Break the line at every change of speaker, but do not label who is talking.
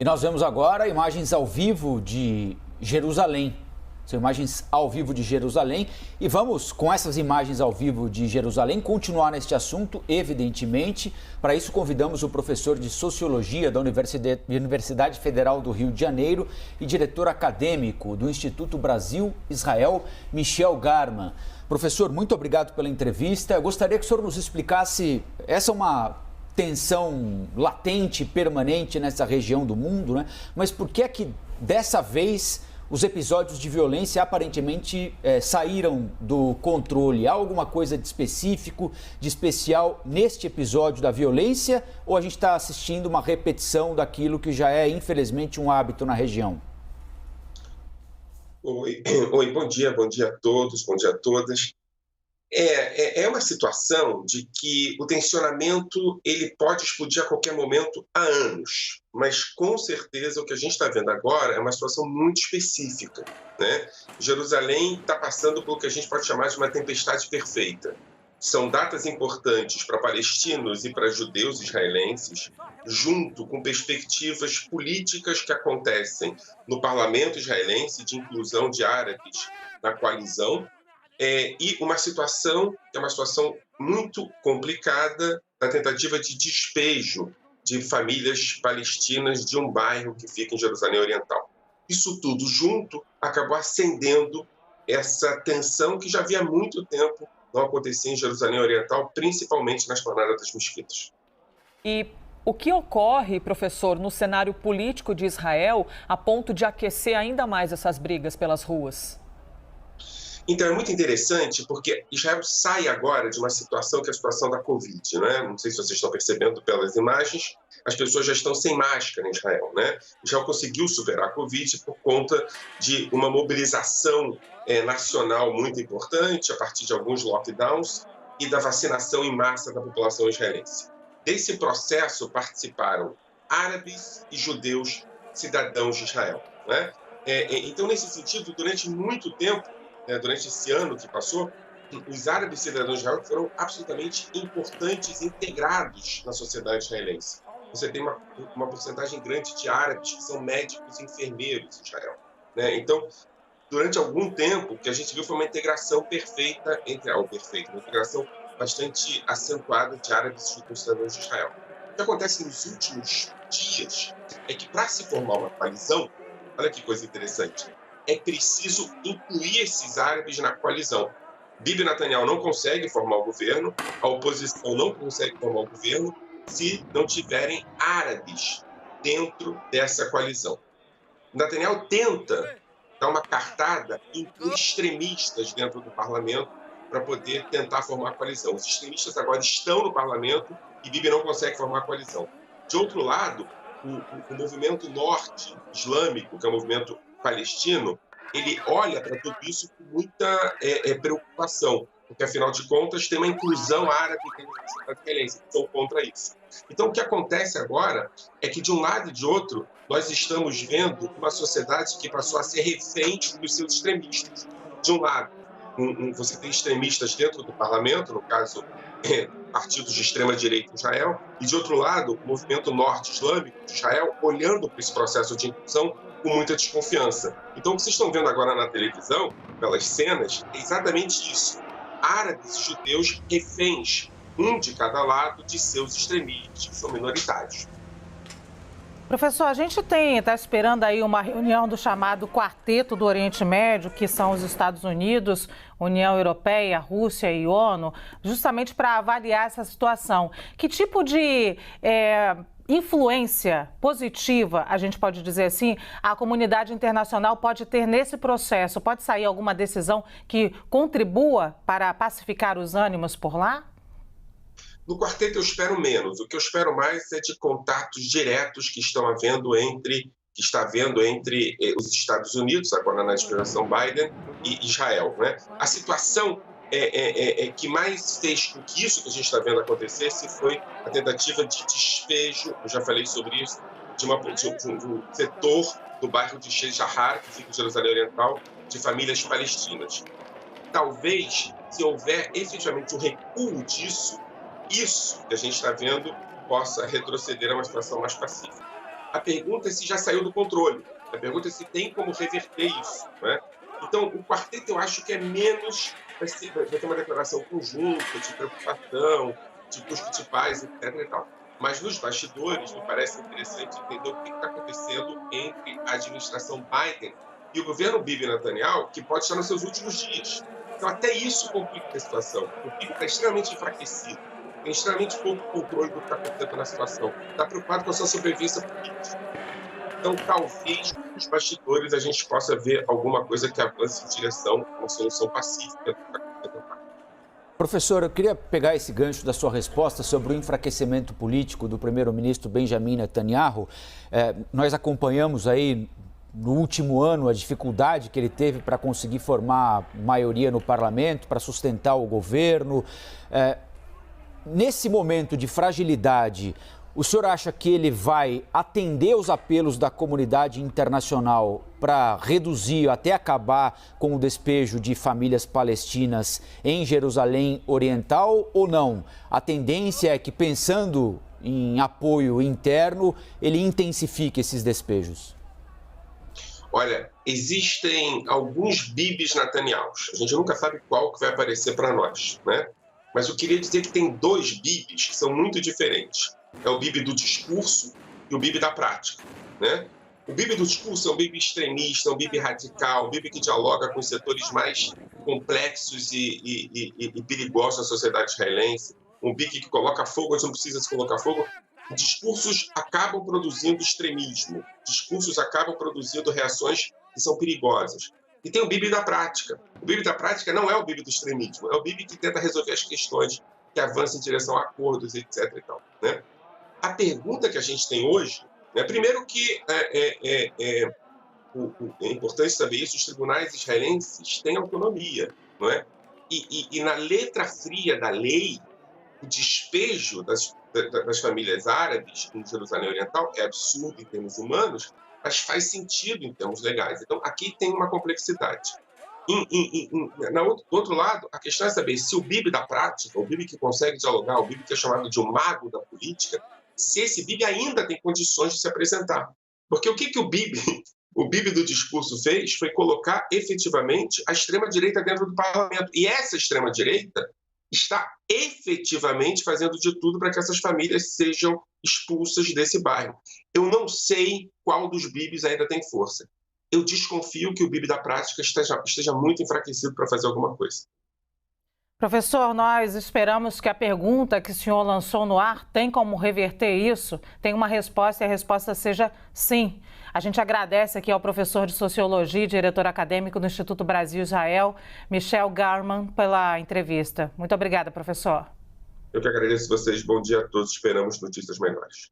E nós vemos agora imagens ao vivo de Jerusalém. São imagens ao vivo de Jerusalém. E vamos, com essas imagens ao vivo de Jerusalém, continuar neste assunto, evidentemente. Para isso, convidamos o professor de Sociologia da Universidade Federal do Rio de Janeiro e diretor acadêmico do Instituto Brasil-Israel, Michel Garman. Professor, muito obrigado pela entrevista. Eu gostaria que o senhor nos explicasse, essa é uma tensão latente, permanente nessa região do mundo, né? Mas por que é que dessa vez os episódios de violência aparentemente saíram do controle? Há alguma coisa de específico, de especial neste episódio da violência, ou a gente está assistindo uma repetição daquilo que já é, infelizmente, um hábito na região?
Oi, bom dia a todos, bom dia a todas. É uma situação de que o tensionamento ele pode explodir a qualquer momento há anos, mas com certeza o que a gente está vendo agora é uma situação muito específica, né? Jerusalém está passando pelo que a gente pode chamar de uma tempestade perfeita. São datas importantes para palestinos e para judeus israelenses, junto com perspectivas políticas que acontecem no parlamento israelense de inclusão de árabes na coalizão, e uma situação que é uma situação muito complicada na tentativa de despejo de famílias palestinas de um bairro que fica em Jerusalém Oriental. Isso tudo junto acabou acendendo essa tensão que já havia há muito tempo não acontecia em Jerusalém Oriental, principalmente na Esplanada das Mesquitas.
E o que ocorre, professor, no cenário político de Israel a ponto de aquecer ainda mais essas brigas pelas ruas?
Então, é muito interessante porque Israel sai agora de uma situação que é a situação da Covid, né? Não sei se vocês estão percebendo pelas imagens, as pessoas já estão sem máscara em Israel, né? Israel conseguiu superar a Covid por conta de uma mobilização nacional muito importante, a partir de alguns lockdowns e da vacinação em massa da população israelense. Desse processo participaram árabes e judeus cidadãos de Israel, né? Então, nesse sentido, durante muito tempo, durante esse ano que passou, os árabes cidadãos de Israel foram absolutamente importantes, integrados na sociedade israelense. Você tem uma porcentagem grande de árabes que são médicos e enfermeiros em Israel, né? Então, durante algum tempo, o que a gente viu foi uma integração perfeita uma integração bastante acentuada de árabes e judeus cidadãos de Israel. O que acontece nos últimos dias é que, para se formar uma coalizão, olha que coisa interessante, é preciso incluir esses árabes na coalizão. Bibi Netanyahu não consegue formar o governo, a oposição não consegue formar o governo se não tiverem árabes dentro dessa coalizão. Netanyahu tenta dar uma cartada em extremistas dentro do parlamento para poder tentar formar a coalizão. Os extremistas agora estão no parlamento e Bibi não consegue formar a coalizão. De outro lado, o movimento norte islâmico, que é o movimento palestino, ele olha para tudo isso com muita preocupação, porque, afinal de contas, tem uma inclusão árabe dentro da sociedade israelense, que são contra isso. Então, o que acontece agora é que, de um lado e de outro, nós estamos vendo uma sociedade que passou a ser refém dos seus extremistas. De um lado, você tem extremistas dentro do parlamento, no caso, partidos de extrema-direita em Israel, e, de outro lado, o movimento norte-islâmico de Israel olhando para esse processo de inclusão com muita desconfiança. Então, o que vocês estão vendo agora na televisão, pelas cenas, é exatamente isso. Árabes e judeus reféns, um de cada lado, de seus extremistas, que são minoritários.
Professor, a gente está esperando aí uma reunião do chamado Quarteto do Oriente Médio, que são os Estados Unidos, União Europeia, Rússia e ONU, justamente para avaliar essa situação. Que tipo de influência positiva, a gente pode dizer assim, a comunidade internacional pode ter nesse processo? Pode sair alguma decisão que contribua para pacificar os ânimos por lá?
No quarteto eu espero menos. O que eu espero mais é de contatos diretos que está havendo entre os Estados Unidos, agora na administração Biden, e Israel, né? A situação que mais fez com que isso que a gente está vendo acontecesse foi a tentativa de despejo, eu já falei sobre isso, de um setor do bairro de Sheikh Jarrah, que fica em Jerusalém Oriental, de famílias palestinas. Talvez, se houver efetivamente um recuo disso, isso que a gente está vendo possa retroceder a uma situação mais pacífica. A pergunta é se já saiu do controle. A pergunta é se tem como reverter isso, né? Então, o quarteto eu acho que é menos... Vai ter uma declaração conjunta de preocupação, de busca de paz, etc. E tal. Mas nos bastidores, me parece interessante entender o que está acontecendo entre a administração Biden e o governo Bibi Netanyahu, que pode estar nos seus últimos dias. Então, até isso complica a situação. O Bibi está extremamente enfraquecido, tem extremamente pouco controle do que está acontecendo na situação, está preocupado com a sua sobrevivência política. Então, talvez, nos bastidores, a gente possa ver alguma coisa que avance em direção a uma solução pacífica.
Professor, eu queria pegar esse gancho da sua resposta sobre o enfraquecimento político do primeiro-ministro Benjamin Netanyahu. Nós acompanhamos aí no último ano a dificuldade que ele teve para conseguir formar maioria no parlamento, para sustentar o governo. Nesse momento de fragilidade, o senhor acha que ele vai atender os apelos da comunidade internacional para reduzir, até acabar com o despejo de famílias palestinas em Jerusalém Oriental ou não? A tendência é que, pensando em apoio interno, ele intensifique esses despejos.
Olha, existem alguns Bibis Netanyahu. A gente nunca sabe qual que vai aparecer para nós, né? Mas eu queria dizer que tem dois Bibis que são muito diferentes. É o Bibi do discurso e o Bibi da prática, né? O Bibi do discurso é um Bibi extremista, um Bibi radical, um Bibi que dialoga com os setores mais complexos e perigosos da sociedade israelense, um Bibi que coloca fogo onde não precisa se colocar fogo. Discursos acabam produzindo extremismo, discursos acabam produzindo reações que são perigosas. E tem o Bibi da prática. O Bibi da prática não é o Bibi do extremismo, é o Bibi que tenta resolver as questões, que avança em direção a acordos, etc. E tal, né? A pergunta que a gente tem hoje, né, primeiro que é importante saber isso, os tribunais israelenses têm autonomia, não é? E na letra fria da lei, o despejo das famílias árabes em Jerusalém Oriental é absurdo em termos humanos, mas faz sentido em termos legais. Então, aqui tem uma complexidade. Do outro lado, a questão é saber se o Bibi da prática, o Bibi que consegue dialogar, o Bibi que é chamado de um mago da política, se esse Bibi ainda tem condições de se apresentar. Porque o que o Bibi do discurso fez foi colocar efetivamente a extrema-direita dentro do parlamento. E essa extrema-direita está efetivamente fazendo de tudo para que essas famílias sejam expulsas desse bairro. Eu não sei qual dos Bibis ainda tem força. Eu desconfio que o Bibi da prática esteja muito enfraquecido para fazer alguma coisa.
Professor, nós esperamos que a pergunta que o senhor lançou no ar tem como reverter isso? Tem uma resposta e a resposta seja sim. A gente agradece aqui ao professor de Sociologia e diretor acadêmico do Instituto Brasil-Israel, Michel Garman, pela entrevista. Muito obrigada, professor.
Eu que agradeço vocês. Bom dia a todos. Esperamos notícias melhores.